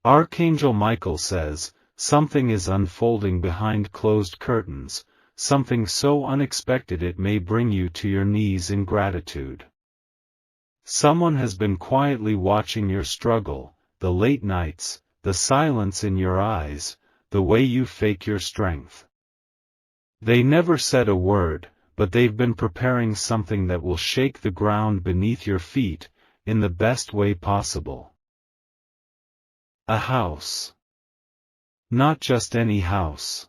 Archangel Michael says, something is unfolding behind closed curtains, something so unexpected it may bring you to your knees in gratitude. Someone has been quietly watching your struggle, the late nights, the silence in your eyes, the way you fake your strength. They never said a word, but they've been preparing something that will shake the ground beneath your feet, in the best way possible. A house. Not just any house.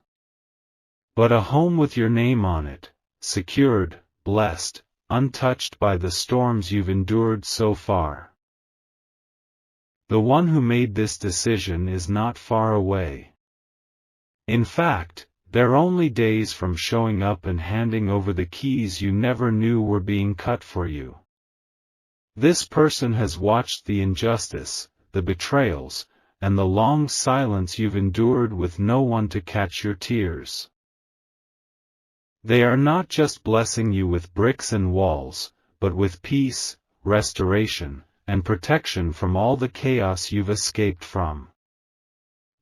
But a home with your name on it, secured, blessed, untouched by the storms you've endured so far. The one who made this decision is not far away. In fact, they're only days from showing up and handing over the keys you never knew were being cut for you. This person has watched the injustice, the betrayals, and the long silence you've endured with no one to catch your tears. They are not just blessing you with bricks and walls, but with peace, restoration, and protection from all the chaos you've escaped from.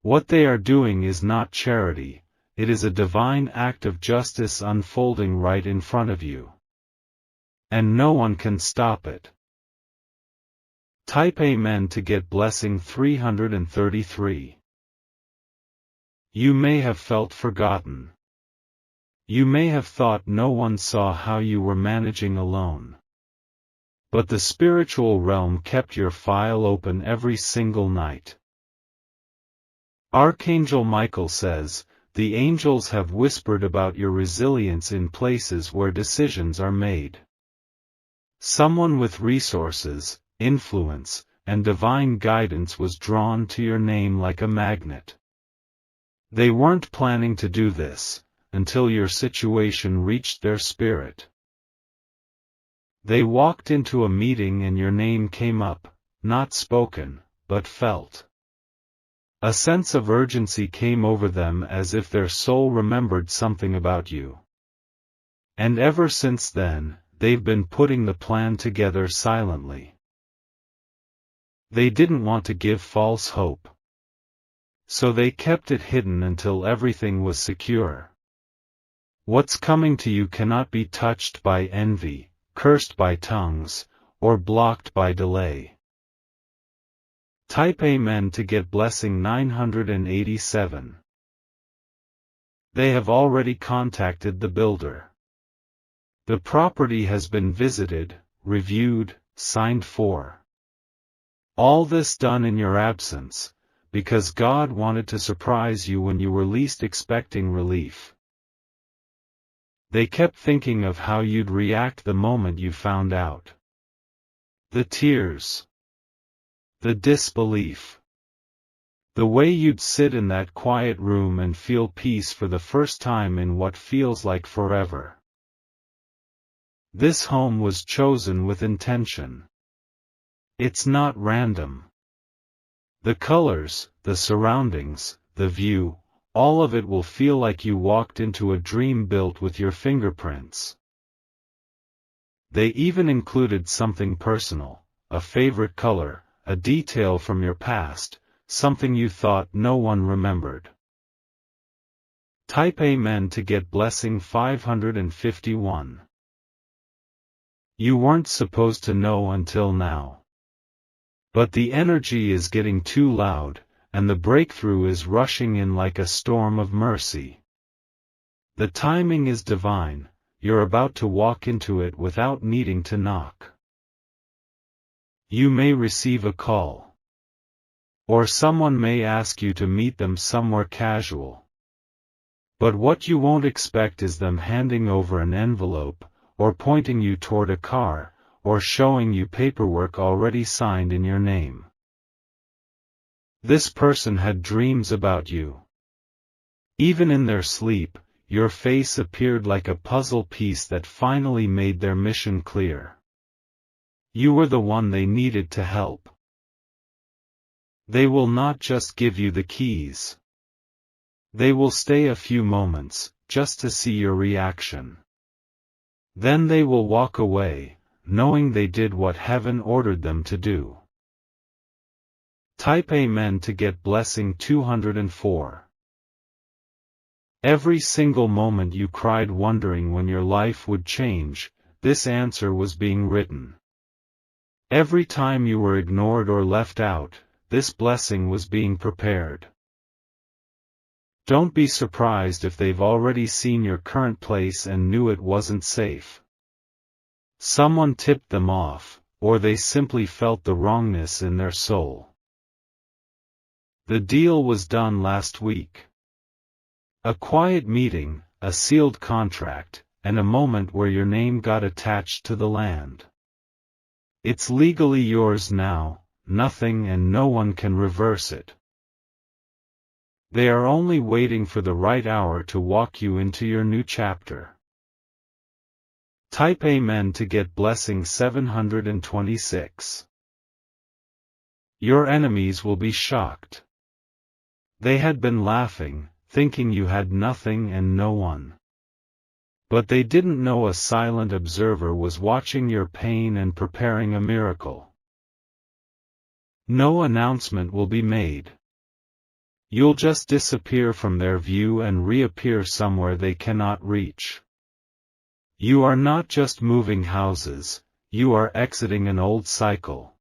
What they are doing is not charity, it is a divine act of justice unfolding right in front of you. And no one can stop it. Type Amen to get blessing 333. You may have felt forgotten. You may have thought no one saw how you were managing alone. But the spiritual realm kept your file open every single night. Archangel Michael says, the angels have whispered about your resilience in places where decisions are made. Someone with resources, influence, and divine guidance was drawn to your name like a magnet. They weren't planning to do this, until your situation reached their spirit. They walked into a meeting and your name came up, not spoken, but felt. A sense of urgency came over them as if their soul remembered something about you. And ever since then, they've been putting the plan together silently. They didn't want to give false hope. So they kept it hidden until everything was secure. What's coming to you cannot be touched by envy, cursed by tongues, or blocked by delay. Type Amen to get blessing 987. They have already contacted the builder. The property has been visited, reviewed, signed for. All this done in your absence, because God wanted to surprise you when you were least expecting relief. They kept thinking of how you'd react the moment you found out. The tears. The disbelief. The way you'd sit in that quiet room and feel peace for the first time in what feels like forever. This home was chosen with intention. It's not random. The colors, the surroundings, the view, all of it will feel like you walked into a dream built with your fingerprints. They even included something personal, a favorite color, a detail from your past, something you thought no one remembered. Type Amen to get blessing 551. You weren't supposed to know until now. But the energy is getting too loud, and the breakthrough is rushing in like a storm of mercy. The timing is divine, you're about to walk into it without needing to knock. You may receive a call. Or someone may ask you to meet them somewhere casual. But what you won't expect is them handing over an envelope, or pointing you toward a car, or showing you paperwork already signed in your name. This person had dreams about you. Even in their sleep, your face appeared like a puzzle piece that finally made their mission clear. You were the one they needed to help. They will not just give you the keys. They will stay a few moments, just to see your reaction. Then they will walk away, knowing they did what heaven ordered them to do. Type Amen to get blessing 204. Every single moment you cried wondering when your life would change, this answer was being written. Every time you were ignored or left out, this blessing was being prepared. Don't be surprised if they've already seen your current place and knew it wasn't safe. Someone tipped them off, or they simply felt the wrongness in their soul. The deal was done last week. A quiet meeting, a sealed contract, and a moment where your name got attached to the land. It's legally yours now, nothing and no one can reverse it. They are only waiting for the right hour to walk you into your new chapter. Type Amen to get blessing 726. Your enemies will be shocked. They had been laughing, thinking you had nothing and no one. But they didn't know a silent observer was watching your pain and preparing a miracle. No announcement will be made. You'll just disappear from their view and reappear somewhere they cannot reach. You are not just moving houses, you are exiting an old cycle.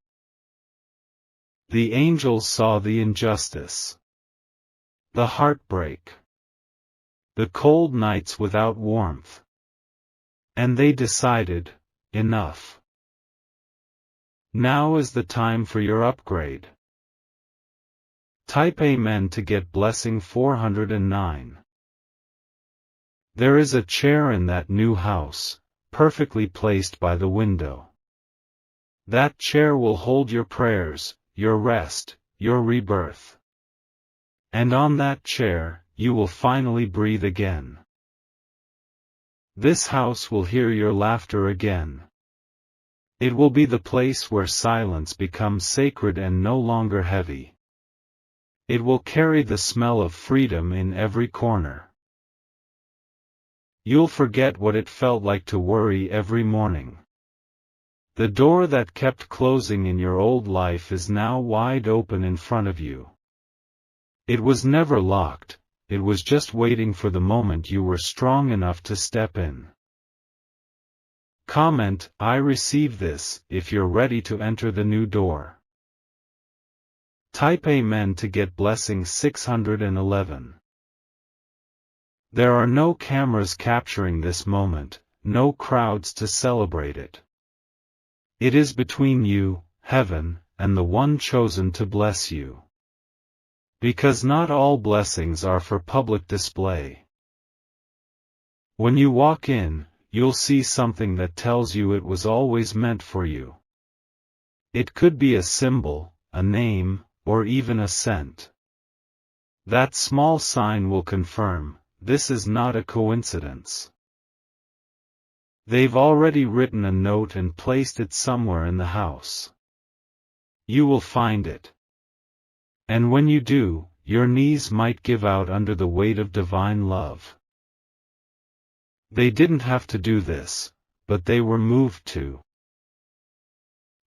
The angels saw the injustice, the heartbreak, the cold nights without warmth. And they decided, enough. Now is the time for your upgrade. Type Amen to get blessing 409. There is a chair in that new house, perfectly placed by the window. That chair will hold your prayers, your rest, your rebirth. And on that chair, you will finally breathe again. This house will hear your laughter again. It will be the place where silence becomes sacred and no longer heavy. It will carry the smell of freedom in every corner. You'll forget what it felt like to worry every morning. The door that kept closing in your old life is now wide open in front of you. It was never locked, it was just waiting for the moment you were strong enough to step in. Comment, I receive this, if you're ready to enter the new door. Type Amen to get blessing 611. There are no cameras capturing this moment, no crowds to celebrate it. It is between you, heaven, and the one chosen to bless you. Because not all blessings are for public display. When you walk in, you'll see something that tells you it was always meant for you. It could be a symbol, a name, or even a scent. That small sign will confirm, this is not a coincidence. They've already written a note and placed it somewhere in the house. You will find it. And when you do, your knees might give out under the weight of divine love. They didn't have to do this, but they were moved to.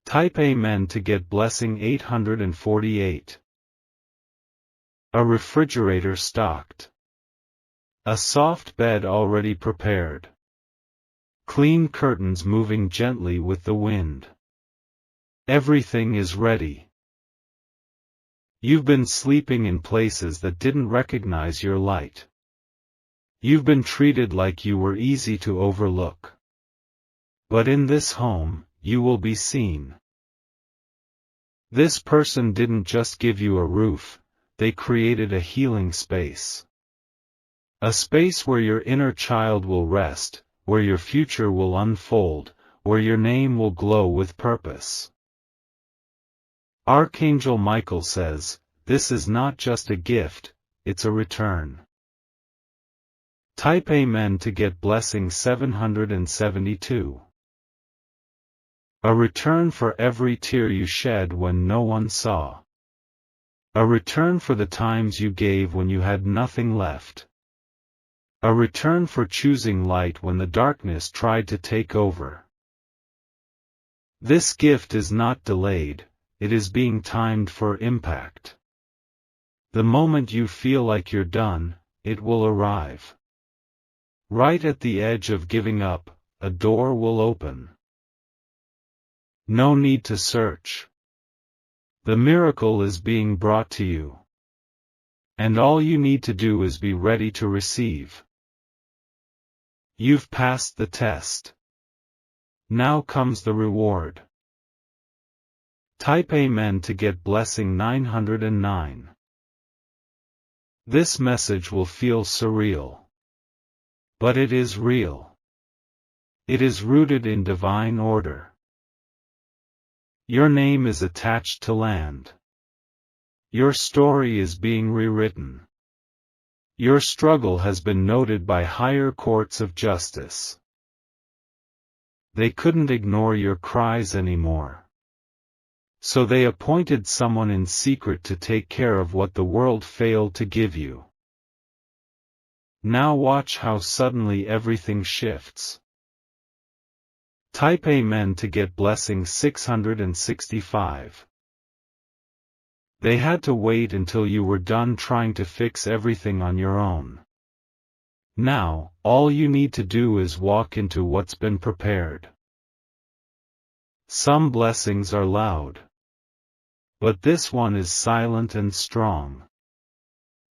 Type Amen to get blessing 848. A refrigerator stocked. A soft bed already prepared. Clean curtains moving gently with the wind. Everything is ready. You've been sleeping in places that didn't recognize your light. You've been treated like you were easy to overlook. But in this home, you will be seen. This person didn't just give you a roof, they created a healing space. A space where your inner child will rest, where your future will unfold, where your name will glow with purpose. Archangel Michael says, this is not just a gift, it's a return. Type Amen to get blessing 772. A return for every tear you shed when no one saw. A return for the times you gave when you had nothing left. A return for choosing light when the darkness tried to take over. This gift is not delayed, it is being timed for impact. The moment you feel like you're done, it will arrive. Right at the edge of giving up, a door will open. No need to search. The miracle is being brought to you. And all you need to do is be ready to receive. You've passed the test. Now comes the reward. Type Amen to get blessing 909. This message will feel surreal. But it is real. It is rooted in divine order. Your name is attached to land. Your story is being rewritten. Your struggle has been noted by higher courts of justice. They couldn't ignore your cries anymore. So they appointed someone in secret to take care of what the world failed to give you. Now watch how suddenly everything shifts. Type Amen to get blessing 665. They had to wait until you were done trying to fix everything on your own. Now, all you need to do is walk into what's been prepared. Some blessings are loud. But this one is silent and strong.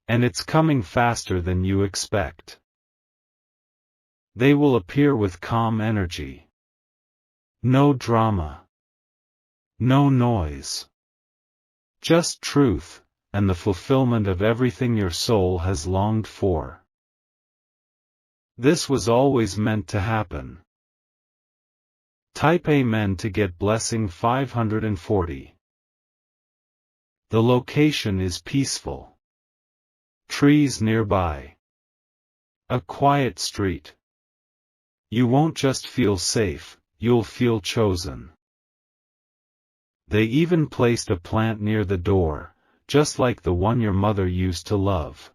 And it's coming faster than you expect. They will appear with calm energy. No drama. No noise. Just truth, and the fulfillment of everything your soul has longed for. This was always meant to happen. Type Amen to get blessing 540. The location is peaceful. Trees nearby. A quiet street. You won't just feel safe, you'll feel chosen. They even placed a plant near the door, just like the one your mother used to love.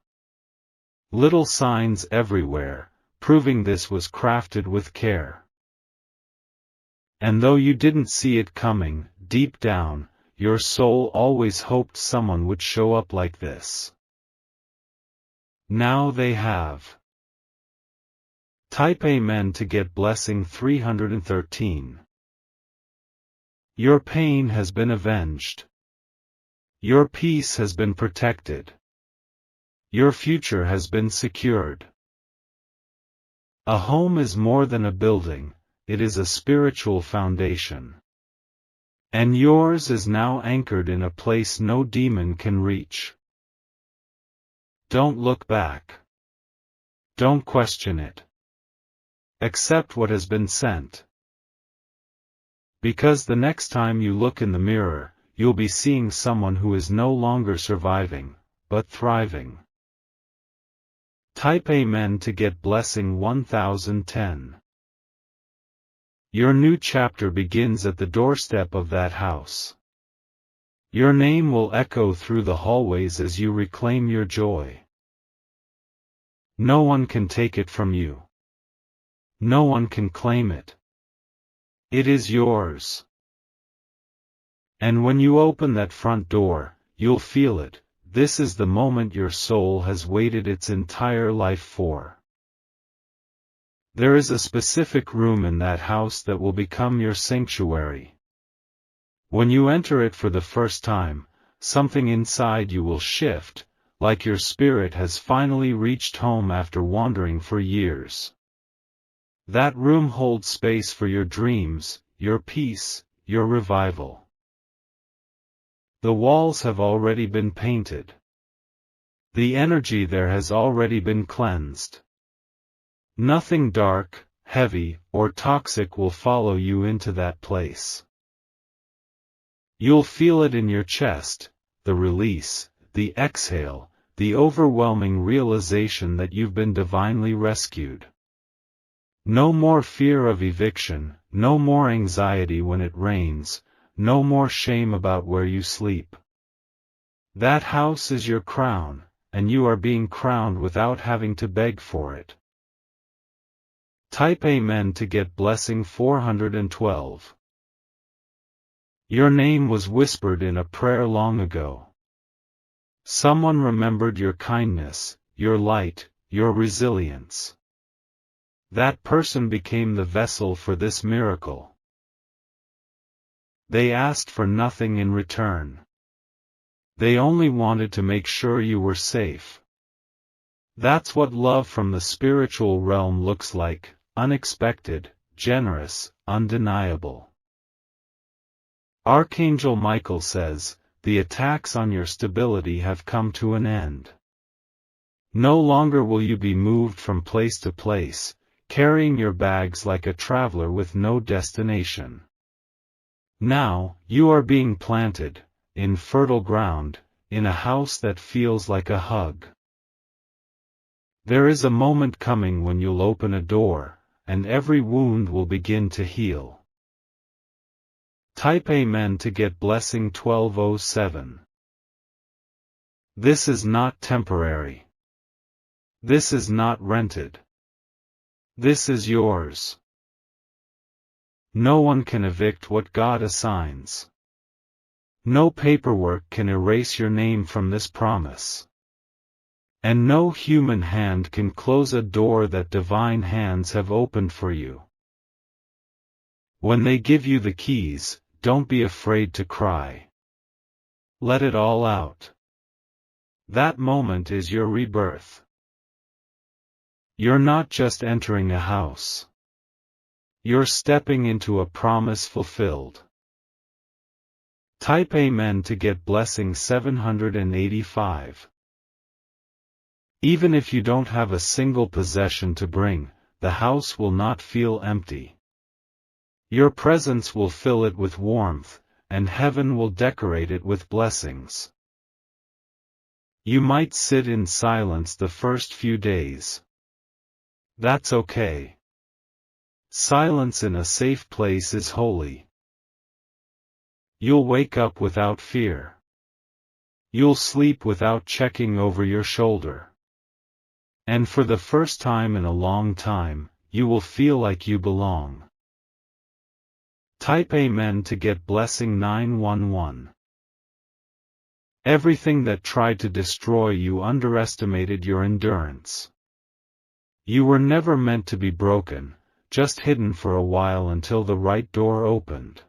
Little signs everywhere, proving this was crafted with care. And though you didn't see it coming, deep down, your soul always hoped someone would show up like this. Now they have. Type Amen to get blessing 313. Your pain has been avenged. Your peace has been protected. Your future has been secured. A home is more than a building, it is a spiritual foundation. And yours is now anchored in a place no demon can reach. Don't look back. Don't question it. Accept what has been sent. Because the next time you look in the mirror, you'll be seeing someone who is no longer surviving, but thriving. Type Amen to get blessing 1010. Your new chapter begins at the doorstep of that house. Your name will echo through the hallways as you reclaim your joy. No one can take it from you. No one can claim it. It is yours. And when you open that front door, you'll feel it. This is the moment your soul has waited its entire life for. There is a specific room in that house that will become your sanctuary. When you enter it for the first time, something inside you will shift, like your spirit has finally reached home after wandering for years. That room holds space for your dreams, your peace, your revival. The walls have already been painted. The energy there has already been cleansed. Nothing dark, heavy, or toxic will follow you into that place. You'll feel it in your chest, the release, the exhale, the overwhelming realization that you've been divinely rescued. No more fear of eviction, no more anxiety when it rains, no more shame about where you sleep. That house is your crown, and you are being crowned without having to beg for it. Type Amen to get blessing 412. Your name was whispered in a prayer long ago. Someone remembered your kindness, your light, your resilience. That person became the vessel for this miracle. They asked for nothing in return. They only wanted to make sure you were safe. That's what love from the spiritual realm looks like: unexpected, generous, undeniable. Archangel Michael says, the attacks on your stability have come to an end. No longer will you be moved from place to place, carrying your bags like a traveler with no destination. Now, you are being planted, in fertile ground, in a house that feels like a hug. There is a moment coming when you'll open a door, and every wound will begin to heal. Type Amen to get blessing 1207. This is not temporary. This is not rented. This is yours. No one can evict what God assigns. No paperwork can erase your name from this promise. And no human hand can close a door that divine hands have opened for you. When they give you the keys, don't be afraid to cry. Let it all out. That moment is your rebirth. You're not just entering a house. You're stepping into a promise fulfilled. Type Amen to get blessing 785. Even if you don't have a single possession to bring, the house will not feel empty. Your presence will fill it with warmth, and heaven will decorate it with blessings. You might sit in silence the first few days. That's okay. Silence in a safe place is holy. You'll wake up without fear. You'll sleep without checking over your shoulder. And for the first time in a long time, you will feel like you belong. Type Amen to get blessing 911. Everything that tried to destroy you underestimated your endurance. You were never meant to be broken, just hidden for a while until the right door opened.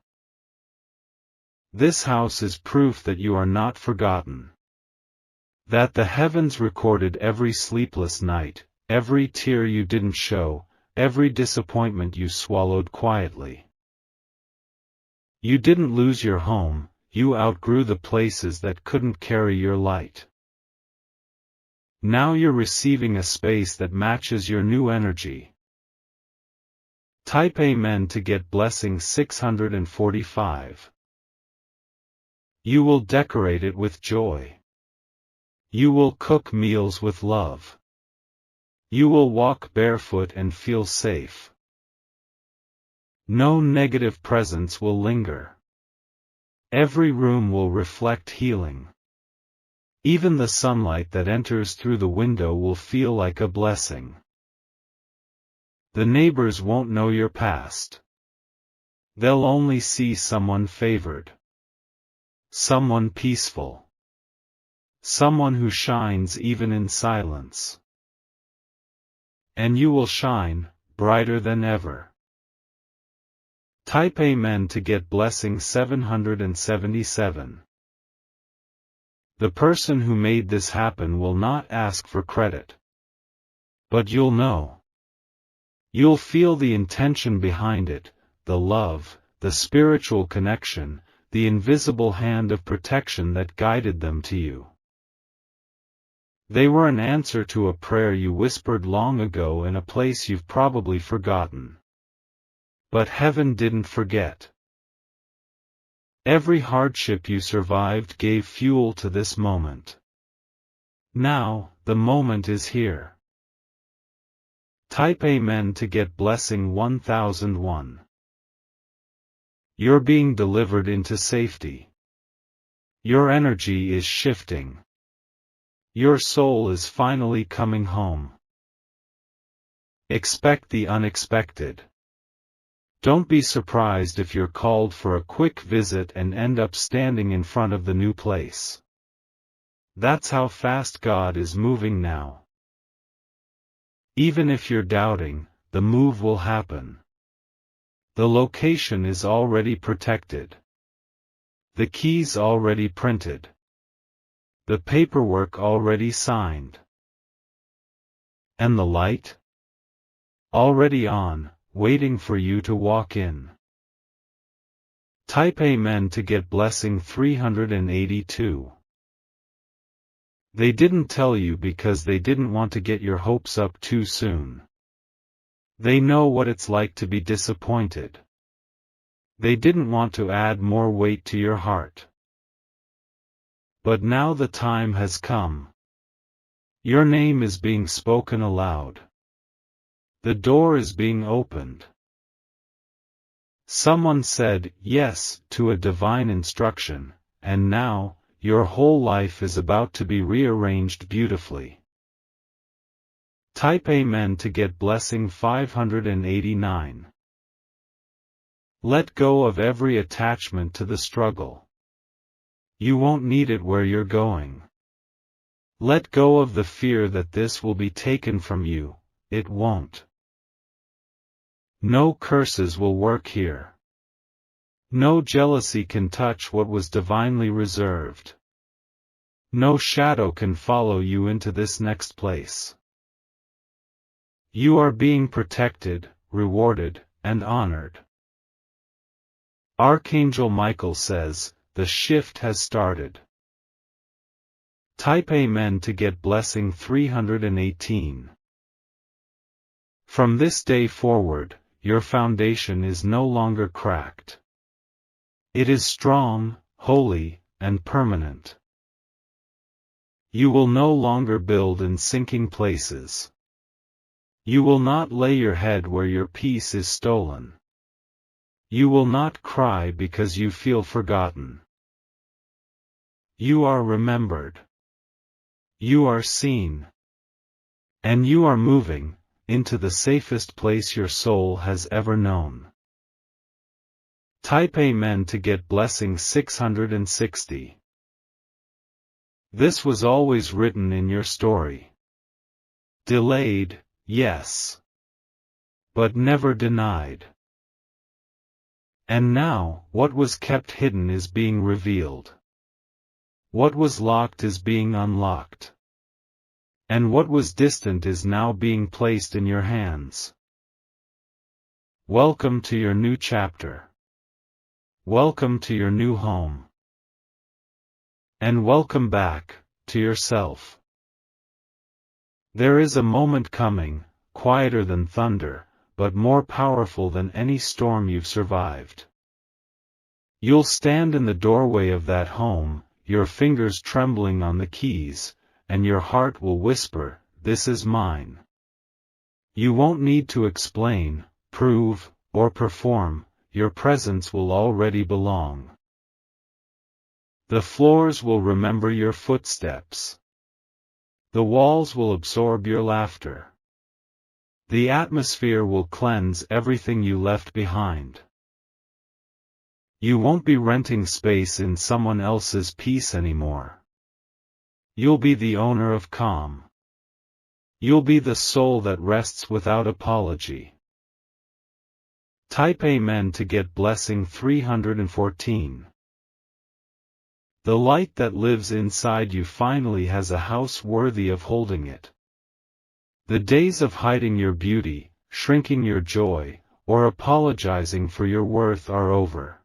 This house is proof that you are not forgotten. That the heavens recorded every sleepless night, every tear you didn't show, every disappointment you swallowed quietly. You didn't lose your home, you outgrew the places that couldn't carry your light. Now you're receiving a space that matches your new energy. Type Amen to get blessing 645. You will decorate it with joy. You will cook meals with love. You will walk barefoot and feel safe. No negative presence will linger. Every room will reflect healing. Even the sunlight that enters through the window will feel like a blessing. The neighbors won't know your past. They'll only see someone favored. Someone peaceful. Someone who shines even in silence. And you will shine, brighter than ever. Type Amen to get blessing 777. The person who made this happen will not ask for credit. But you'll know. You'll feel the intention behind it, the love, the spiritual connection, the invisible hand of protection that guided them to you. They were an answer to a prayer you whispered long ago in a place you've probably forgotten. But heaven didn't forget. Every hardship you survived gave fuel to this moment. Now, the moment is here. Type Amen to get blessing 1001. You're being delivered into safety. Your energy is shifting. Your soul is finally coming home. Expect the unexpected. Don't be surprised if you're called for a quick visit and end up standing in front of the new place. That's how fast God is moving now. Even if you're doubting, the move will happen. The location is already protected. The keys already printed. The paperwork already signed. And the light? Already on, waiting for you to walk in. Type Amen to get blessing 382. They didn't tell you because they didn't want to get your hopes up too soon. They know what it's like to be disappointed. They didn't want to add more weight to your heart. But now the time has come. Your name is being spoken aloud. The door is being opened. Someone said yes to a divine instruction, and now, your whole life is about to be rearranged beautifully. Type Amen to get blessing 589. Let go of every attachment to the struggle. You won't need it where you're going. Let go of the fear that this will be taken from you. It won't. No curses will work here. No jealousy can touch what was divinely reserved. No shadow can follow you into this next place. You are being protected, rewarded, and honored. Archangel Michael says, the shift has started. Type Amen to get blessing 318. From this day forward, your foundation is no longer cracked. It is strong, holy, and permanent. You will no longer build in sinking places. You will not lay your head where your peace is stolen. You will not cry because you feel forgotten. You are remembered. You are seen. And you are moving into the safest place your soul has ever known. Type Amen to get blessing 660. This was always written in your story. Delayed, yes. But never denied. And now, what was kept hidden is being revealed. What was locked is being unlocked. And what was distant is now being placed in your hands. Welcome to your new chapter. Welcome to your new home. And welcome back, to yourself. There is a moment coming, quieter than thunder, but more powerful than any storm you've survived. You'll stand in the doorway of that home, your fingers trembling on the keys, and your heart will whisper, "This is mine." You won't need to explain, prove, or perform, your presence will already belong. The floors will remember your footsteps. The walls will absorb your laughter. The atmosphere will cleanse everything you left behind. You won't be renting space in someone else's peace anymore. You'll be the owner of calm. You'll be the soul that rests without apology. Type Amen to get blessing 314. The light that lives inside you finally has a house worthy of holding it. The days of hiding your beauty, shrinking your joy, or apologizing for your worth are over.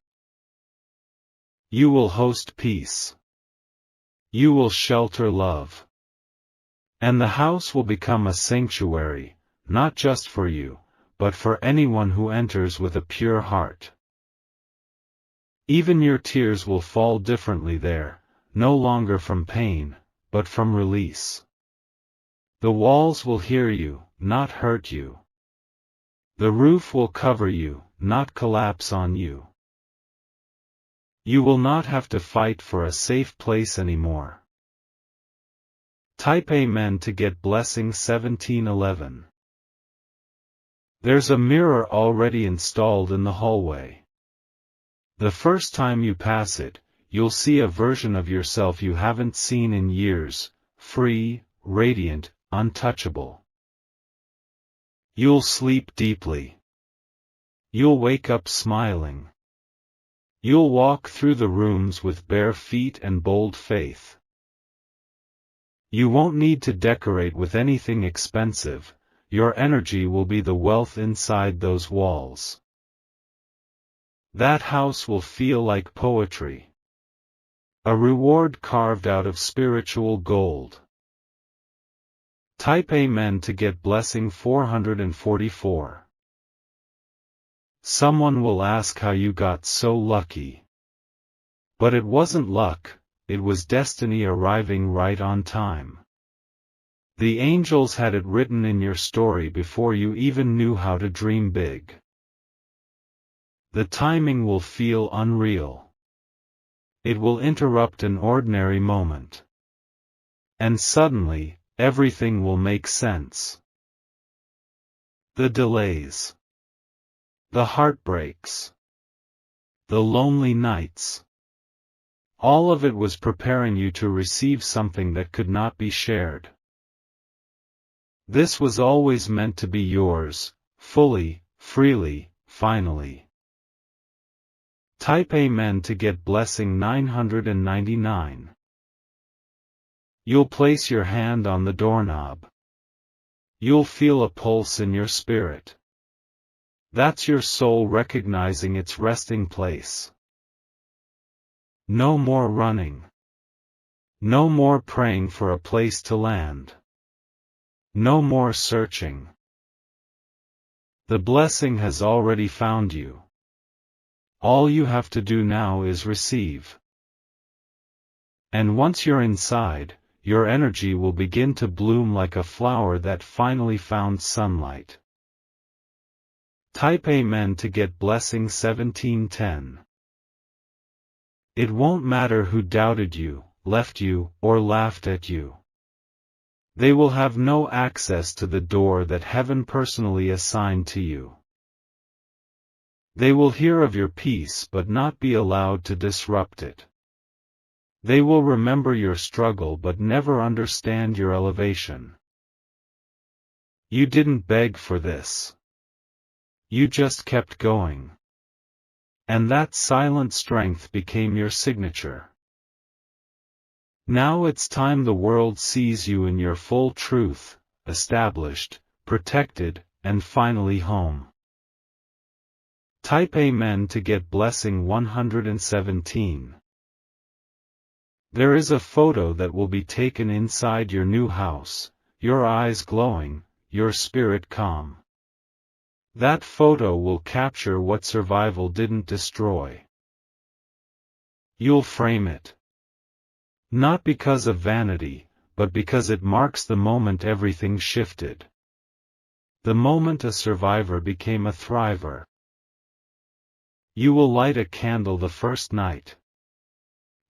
You will host peace. You will shelter love. And the house will become a sanctuary, not just for you, but for anyone who enters with a pure heart. Even your tears will fall differently there, no longer from pain, but from release. The walls will hear you, not hurt you. The roof will cover you, not collapse on you. You will not have to fight for a safe place anymore. Type Amen to get blessing 1711. There's a mirror already installed in the hallway. The first time you pass it, you'll see a version of yourself you haven't seen in years, free, radiant, untouchable. You'll sleep deeply. You'll wake up smiling. You'll walk through the rooms with bare feet and bold faith. You won't need to decorate with anything expensive, your energy will be the wealth inside those walls. That house will feel like poetry. A reward carved out of spiritual gold. Type Amen to get blessing 444. Someone will ask how you got so lucky. But it wasn't luck, it was destiny arriving right on time. The angels had it written in your story before you even knew how to dream big. The timing will feel unreal. It will interrupt an ordinary moment. And suddenly, everything will make sense. The delays. The heartbreaks. The lonely nights. All of it was preparing you to receive something that could not be shared. This was always meant to be yours, fully, freely, finally. Type Amen to get blessing 999. You'll place your hand on the doorknob. You'll feel a pulse in your spirit. That's your soul recognizing its resting place. No more running. No more praying for a place to land. No more searching. The blessing has already found you. All you have to do now is receive. And once you're inside, your energy will begin to bloom like a flower that finally found sunlight. Type Amen to get blessing 1710. It won't matter who doubted you, left you, or laughed at you. They will have no access to the door that heaven personally assigned to you. They will hear of your peace but not be allowed to disrupt it. They will remember your struggle but never understand your elevation. You didn't beg for this. You just kept going. And that silent strength became your signature. Now it's time the world sees you in your full truth, established, protected, and finally home. Type Amen to get blessing 117. There is a photo that will be taken inside your new house, your eyes glowing, your spirit calm. That photo will capture what survival didn't destroy. You'll frame it. Not because of vanity, but because it marks the moment everything shifted. The moment a survivor became a thriver. You will light a candle the first night.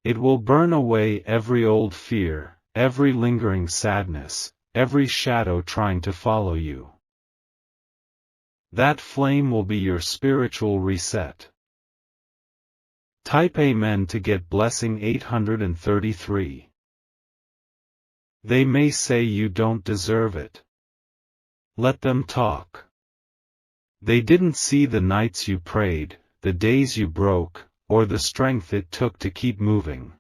It will burn away every old fear, every lingering sadness, every shadow trying to follow you. That flame will be your spiritual reset. Type Amen to get blessing 833. They may say you don't deserve it. Let them talk. They didn't see the nights you prayed, the days you broke, or the strength it took to keep moving.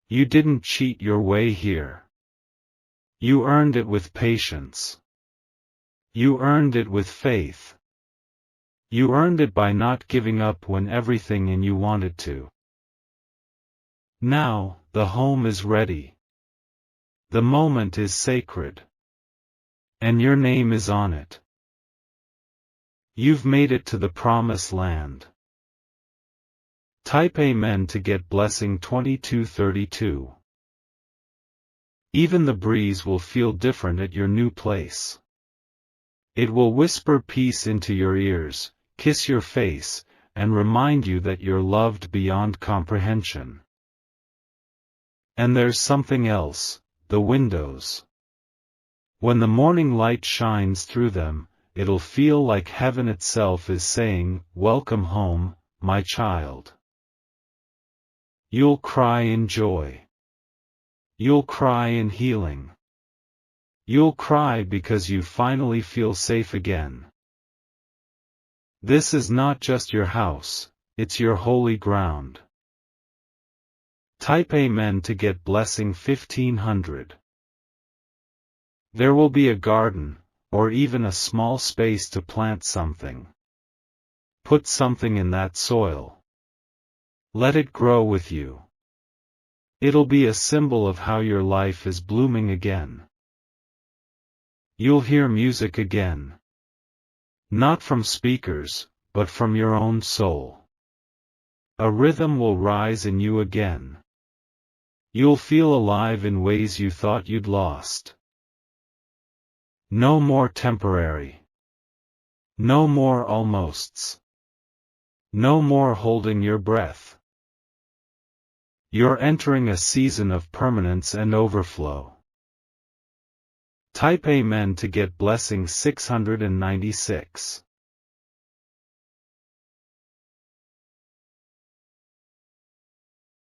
You didn't cheat your way here. You earned it with patience. You earned it with faith. You earned it by not giving up when everything in you wanted to. Now, the home is ready. The moment is sacred. And your name is on it. You've made it to the promised land. Type Amen to get blessing 2232. Even the breeze will feel different at your new place. It will whisper peace into your ears, kiss your face, and remind you that you're loved beyond comprehension. And there's something else, the windows. When the morning light shines through them, it'll feel like heaven itself is saying, "Welcome home, my child." You'll cry in joy. You'll cry in healing. You'll cry because you finally feel safe again. This is not just your house, it's your holy ground. Type Amen to get blessing 1500. There will be a garden, or even a small space to plant something. Put something in that soil. Let it grow with you. It'll be a symbol of how your life is blooming again. You'll hear music again. Not from speakers, but from your own soul. A rhythm will rise in you again. You'll feel alive in ways you thought you'd lost. No more temporary. No more almosts. No more holding your breath. You're entering a season of permanence and overflow. Type Amen to get blessing 696.